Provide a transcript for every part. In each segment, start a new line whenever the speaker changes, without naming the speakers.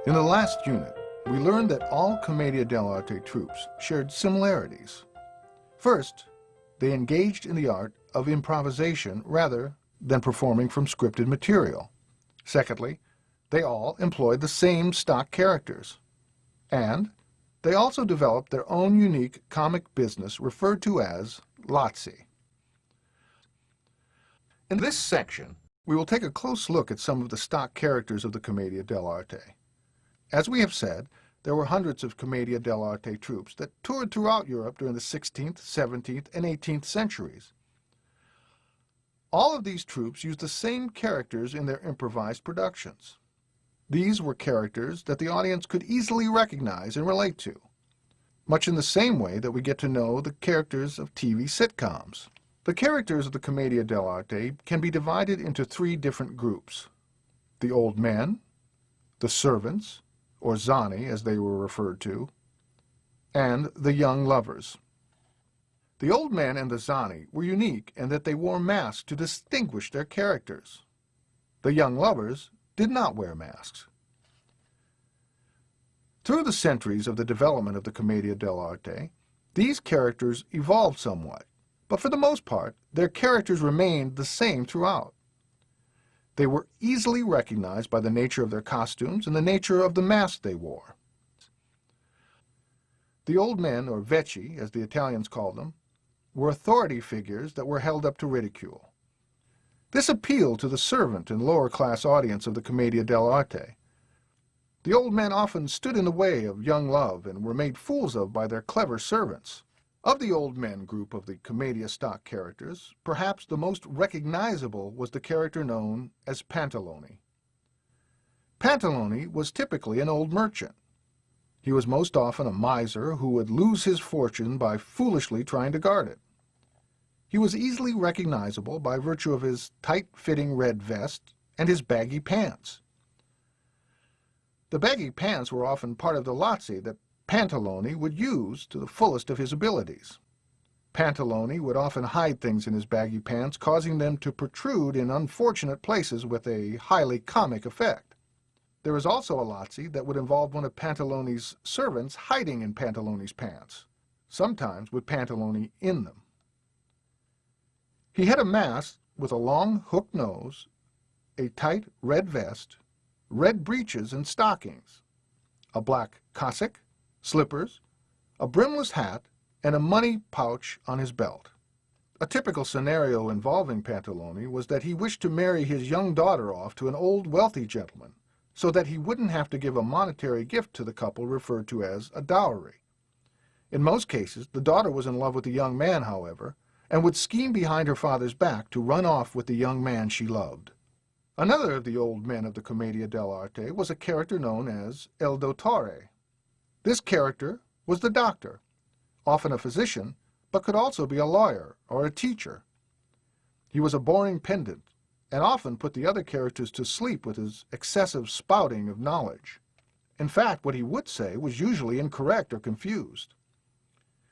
In the last unit, we learned that all Commedia dell'arte troupes shared similarities. First, they engaged in the art of improvisation rather than performing from scripted material. Secondly, they all employed the same stock characters. And they also developed their own unique comic business referred to as Lazzi. In this section, we will take a close look at some of the stock characters of the Commedia dell'arte. As we have said, there were hundreds of Commedia dell'arte troupes that toured throughout Europe during the 16th, 17th, and 18th centuries. All of these troupes used the same characters in their improvised productions. These were characters that the audience could easily recognize and relate to, much in the same way that we get to know the characters of TV sitcoms. The characters of the Commedia dell'arte can be divided into three different groups: the old men, the servants, or zani as they were referred to, and the young lovers. The old men and the zani were unique in that they wore masks to distinguish their characters. The young lovers did not wear masks. Through the centuries of the development of the Commedia dell'arte, these characters evolved somewhat, but for the most part, their characters remained the same throughout. They were easily recognized by the nature of their costumes and the nature of the masks they wore. The old men, or vecchi, as the Italians called them, were authority figures that were held up to ridicule. This appealed to the servant and lower-class audience of the Commedia dell'arte. The old men often stood in the way of young love and were made fools of by their clever servants. Of the old men group of the Commedia stock characters, perhaps the most recognizable was the character known as Pantalone. Pantalone was typically an old merchant. He was most often a miser who would lose his fortune by foolishly trying to guard it. He was easily recognizable by virtue of his tight-fitting red vest and his baggy pants. The baggy pants were often part of the lazzi that Pantalone would use to the fullest of his abilities. Pantalone would often hide things in his baggy pants, causing them to protrude in unfortunate places with a highly comic effect. There was also a lazzi that would involve one of Pantalone's servants hiding in Pantalone's pants, sometimes with Pantalone in them. He had a mask with a long hooked nose, a tight red vest, red breeches and stockings, a black cassock, slippers, a brimless hat, and a money pouch on his belt. A typical scenario involving Pantalone was that he wished to marry his young daughter off to an old wealthy gentleman, so that he wouldn't have to give a monetary gift to the couple referred to as a dowry. In most cases, the daughter was in love with the young man, however, and would scheme behind her father's back to run off with the young man she loved. Another of the old men of the Commedia dell'arte was a character known as Il Dottore. This character was the doctor, often a physician, but could also be a lawyer or a teacher. He was a boring pedant, and often put the other characters to sleep with his excessive spouting of knowledge. In fact, what he would say was usually incorrect or confused.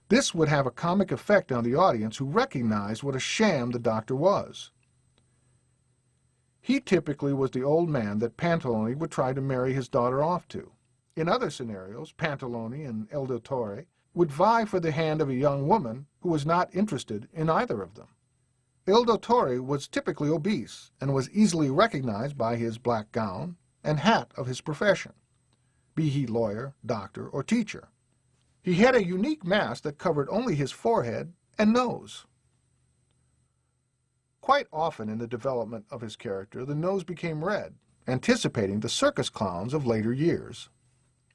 This would have a comic effect on the audience who recognized what a sham the doctor was. He typically was the old man that Pantalone would try to marry his daughter off to. In other scenarios, Pantalone and Il Dottore would vie for the hand of a young woman who was not interested in either of them. Il Dottore was typically obese and was easily recognized by his black gown and hat of his profession, be he lawyer, doctor, or teacher. He had a unique mask that covered only his forehead and nose. Quite often in the development of his character, the nose became red, anticipating the circus clowns of later years.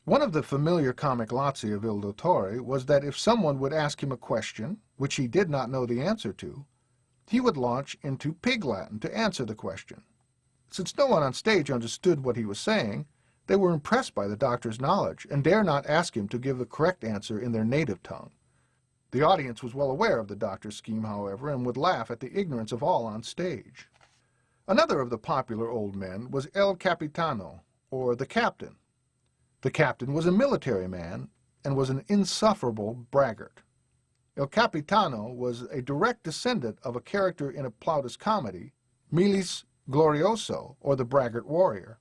One of the familiar comic lazzi of Il Dottore was that if someone would ask him a question which he did not know the answer to, he would launch into Pig Latin to answer the question. Since no one on stage understood what he was saying, they were impressed by the doctor's knowledge and dare not ask him to give the correct answer in their native tongue. The audience was well aware of the doctor's scheme, however, and would laugh at the ignorance of all on stage. Another of the popular old men was El Capitano, or the captain. The captain was a military man and was an insufferable braggart. Il Capitano was a direct descendant of a character in a Plautus comedy, Miles Glorioso, or the Braggart Warrior.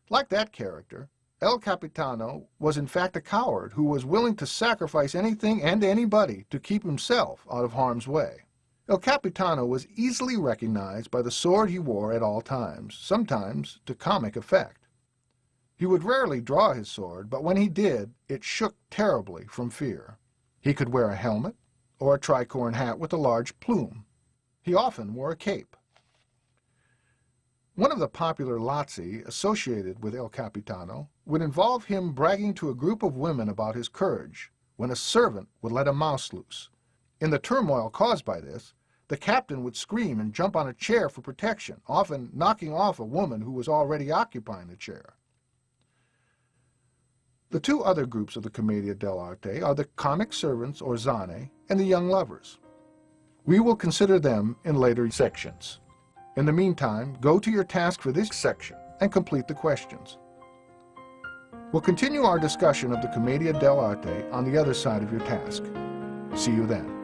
Like that character, El Capitano was in fact a coward who was willing to sacrifice anything and anybody to keep himself out of harm's way. El Capitano was easily recognized by the sword he wore at all times, sometimes to comic effect. He would rarely draw his sword, but when he did, it shook terribly from fear. He could wear a helmet or a tricorn hat with a large plume. He often wore a cape. One of the popular lazzi associated with El Capitano would involve him bragging to a group of women about his courage when a servant would let a mouse loose. In the turmoil caused by this, the captain would scream and jump on a chair for protection, often knocking off a woman who was already occupying the chair. The two other groups of the Commedia dell'arte are the comic servants, or zanne, and the young lovers. We will consider them in later sections. In the meantime, go to your task for this section and complete the questions. We'll continue our discussion of the Commedia dell'arte on the other side of your task. See you then.